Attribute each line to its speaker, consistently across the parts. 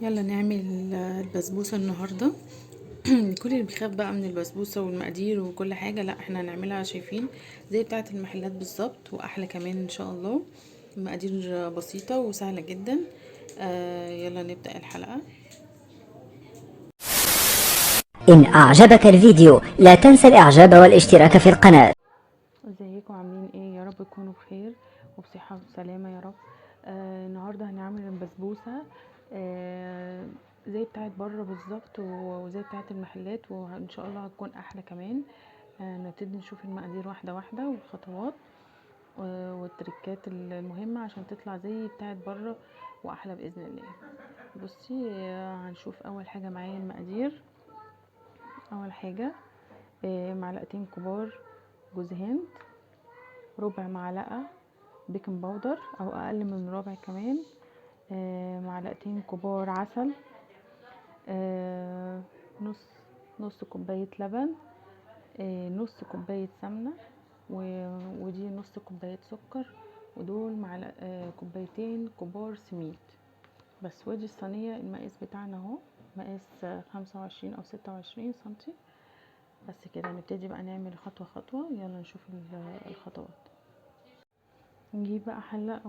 Speaker 1: يلا نعمل البسبوسة النهاردة. كل اللي بيخاف بقى من البسبوسة والمقادير وكل حاجة، لا احنا هنعملها شايفين زي بتاعة المحلات بالظبط واحلى كمان ان شاء الله. المقادير بسيطة وسهلة جدا. يلا نبدأ الحلقة.
Speaker 2: إن أعجبك الفيديو لا تنسى الإعجاب والاشتراك في القناة.
Speaker 1: ازيكم عاملين ايه؟ يا رب تكونوا بخير وبصحة وسلامة يا رب. النهاردة هنعمل البسبوسة زي بتاعت بره بالظبط وزي بتاعت المحلات، وان شاء الله هتكون احلى كمان. نبتدي نشوف المقادير واحدة واحدة والخطوات والتركات المهمة عشان تطلع زي بتاعت بره واحلى بإذن الله. بصي، هنشوف اول حاجة معايا المقادير. اول حاجة معلقتين كبار جوز هند، ربع معلقة بيكنج باودر او اقل من ربع كمان، معلقتين كبار عسل، نص كوباية لبن، نص كوباية سمنة، ودي نص كوباية سكر، ودول كوبايتين كبار سميد بس. ودي الصينية المقاس بتاعنا اهو، مقاس 25 او 26 سنتي بس كده. نبتدي بقى نعمل خطوة خطوة. يلا نشوف الخطوات. نجيب بقى حلة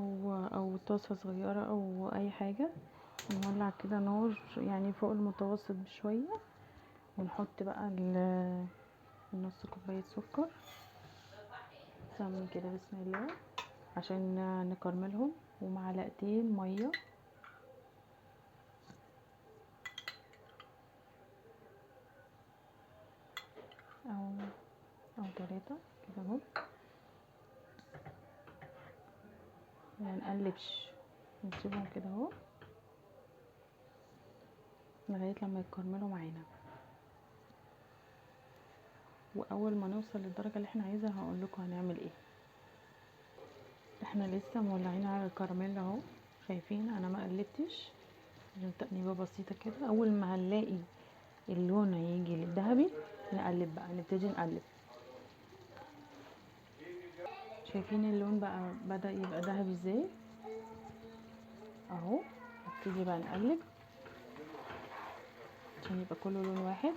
Speaker 1: او طاسة صغيرة او اي حاجة، نولع كده نار يعني فوق المتوسط بشوية، ونحط بقى النص كوباية سكر سمن كده بسم الله عشان نكرملهم، ومعلقتين مية او او 3 كده اهو. منقلبش، نسيبهم كده اهو لغاية لما يتكرملوا معانا. واول ما نوصل للدرجة اللي احنا عايزها هقول لكم هنعمل ايه. احنا لسه مولعين على الكراميل اهو، شايفين انا ما قلبتش عشان تقليبه بسيطة كده. اول ما هنلاقي اللون هيجي للذهبي نقلب بقى، نبتدي نقلب. شايفين اللون بقى بدأ يبقى ذهبي ازاي اهو. نبتدي بقى نقلب عشان يبقى كله لون واحد.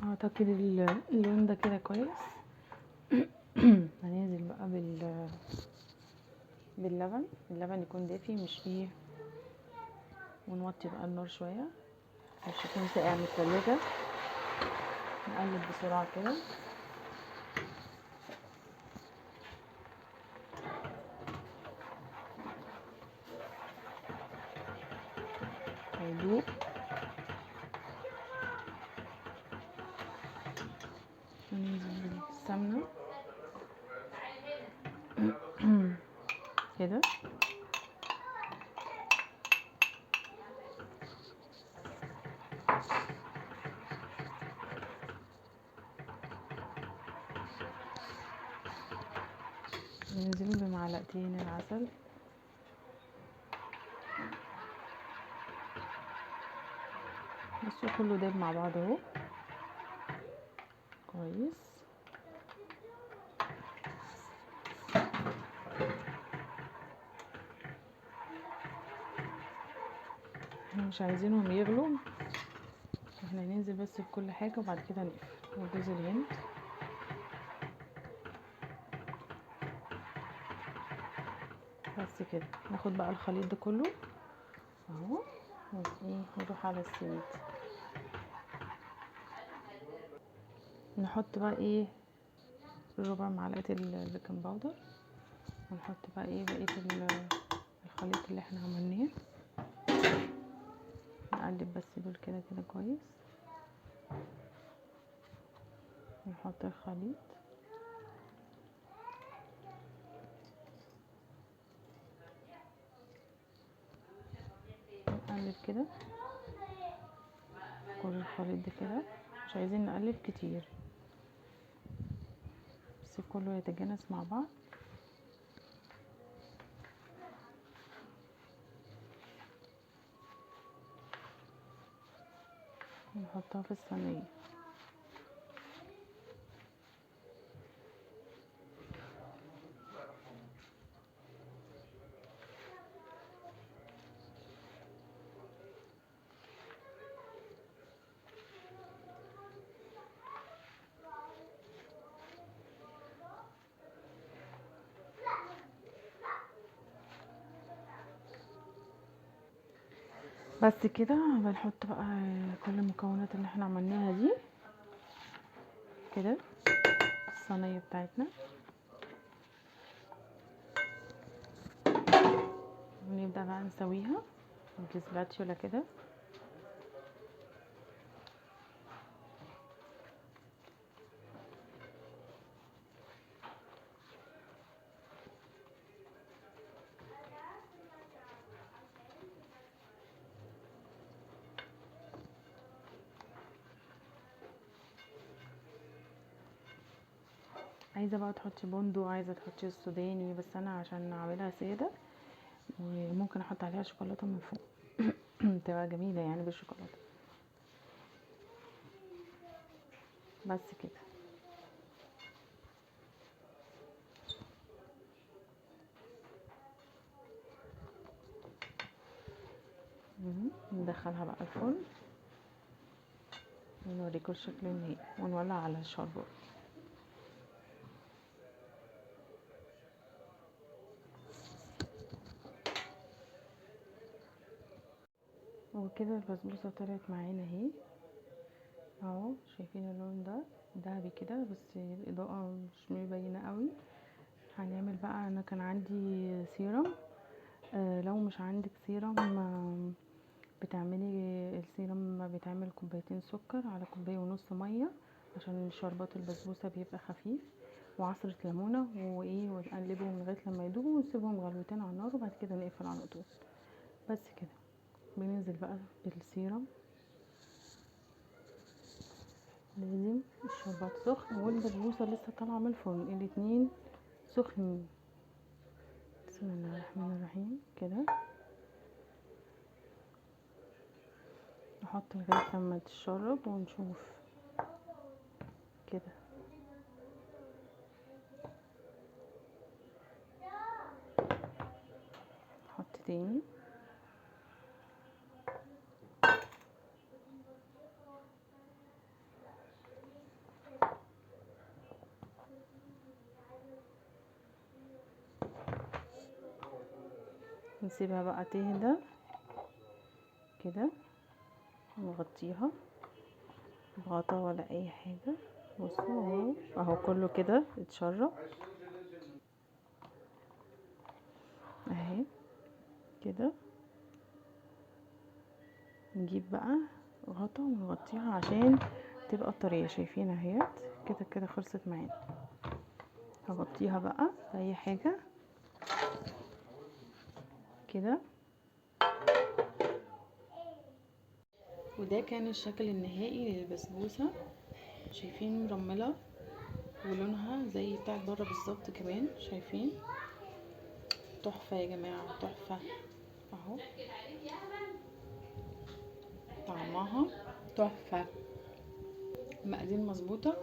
Speaker 1: اعتقد اللون ده كده كويس. هننزل بقى اللبن يكون دافي مش ايه، ونوطي بقى النار شويه مش يكون ساقع من التلاجة. نقلب بسرعه كده هيدوب. وننزل بالسمنه كده. ننزل بمعلقتين العسل، بس كله داب مع بعض اهو كويس. احنا مش عايزينهم يغلوا، احنا ننزل بس بكل حاجه وبعد كده نقفل. وجوز الهند بس كده. ناخد بقى الخليط ده كله اهو نروح على السميد. نحط بقى ايه ربع معلقه البيكنج باودر، ونحط بقى ايه بقيه الخليط اللي احنا عملناه. نقلب بس دول كده كده كويس. نحط الخليط، نقلب كده كل الخليط ده كده، مش عايزين نقلب كتير بس كله يتجانس مع بعض. نحطها في الصينيه. بس كده بنحط بقى كل المكونات اللي احنا عملناها دي كده الصينيه بتاعتنا، ونبدأ بقى نسويها بالسباتشولا كده. عايزه بقى تحطي بندق، عايزه تحطي السوداني، بس انا عشان اعملها ساده وممكن احط عليها شوكولاته من فوق تبقى جميله يعني بالشوكولاته. بس كده ندخلها بقى الفرن ونوريكم الشكل النهائي ونولع على الشربات. وكده البسبوسه طلعت معانا اهي اهو، شايفين اللون ده دهبي كده بس الاضاءه مش مبينه قوي. هنعمل بقى، انا كان عندي سيرم، لو مش عندك سيرم بتعملي السيرم، بيتعمل كوبايتين سكر على كوبايه ونص ميه عشان شربات البسبوسه بيبقى خفيف، وعصره ليمونه وايه، ونقلبهم لغايه لما يدوبوا ونسيبهم غلوتين على النار وبعد كده نقفل على طول. بس كده بننزل بقى بالسيرم، لازم الشربات سخن والبسبوسه لسه طالعه من الفرن، الاتنين سخنين. بسم الله الرحمن الرحيم كده، نحط لغايه لما تشرب ونشوف كده. نحط تاني، نسيبها بقى تهدى كده، نغطيها بغطا ولا اي حاجه. بصوا اهو كله كده اتشرب اهي كده. نجيب بقى غطا ونغطيها عشان تبقى طريه، شايفين اهيت كده كده خلصت معانا. هغطيها بقى باي حاجه كده. وده كان الشكل النهائي للبسبوسه، شايفين مرمله ولونها زي بتاعت بره بالظبط كمان، شايفين تحفه يا جماعه تحفه اهو، طعمها تحفه، مقادير مظبوطه.